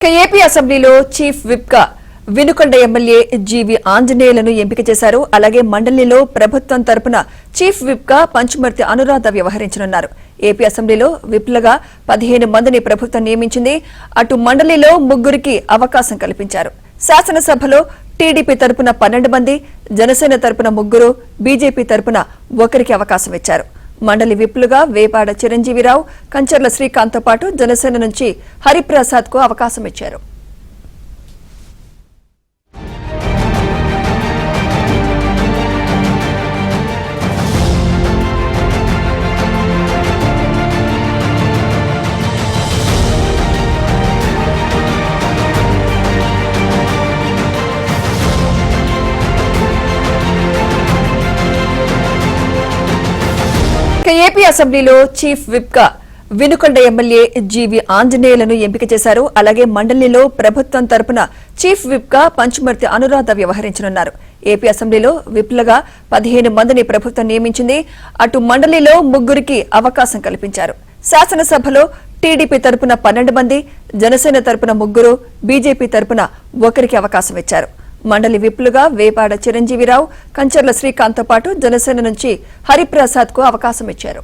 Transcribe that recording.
AP అసెంబ్లీలో chief whip గా Vinukonda MLA జీవి ఆంజనేయులను ఎంపిక చేశారు. అలాగే మండలిలో ప్రభుత్వం తరపున చీఫ్ విప్ గా పంచుమర్తి అనురాధ వ్యవహరించనున్నారు. ఏపీ అసెంబ్లీలో విప్లుగా 15 మందిని ప్రభుత్వం నియమించింది. అటు మండలిలో 3 అవకాశం కల్పించారు. శాసనసభలో టీడీపీ తరపున 12 మంది, జనసేన తరపున 3, బీజేపీ తరపున 1 అవకాశం ఇచ్చారు. మండలి విప్లుగా వేపాడ చిరంజీవిరావు, కంచర్ల శ్రీకాంత్తో పాటు జనసేన నుంచి హరిప్రసాద్ కు అవకాశం ఇచ్చారు. ఏపీ అసెంబ్లీలో చీఫ్ విప్ గా వినుకొండ ఎమ్మెల్యే జీవి ఆంజనేయులను ఎంపిక చేశారు. అలాగే మండలిలో ప్రభుత్వం తరపున చీఫ్ విప్ గా పంచుమర్తి అనురాధ వ్యవహరించనున్నారు. ఏపీ అసెంబ్లీలో విప్లుగా 15 మందిని ప్రభుత్వం నియమించింది. అటు మండలిలో 3 అవకాశం కల్పించారు. శాసనసభలో టీడీపీ తరపున 12 మంది, జనసేన తరపున 3, బీజేపీ తరపున 1 అవకాశం ఇచ్చారు. మండలి విప్లుగా వేపాడ చిరంజీవిరావు, కంచర్ల శ్రీకాంత్తో పాటు జనసేన నుంచి హరిప్రసాద్ కు అవకాశం ఇచ్చారు.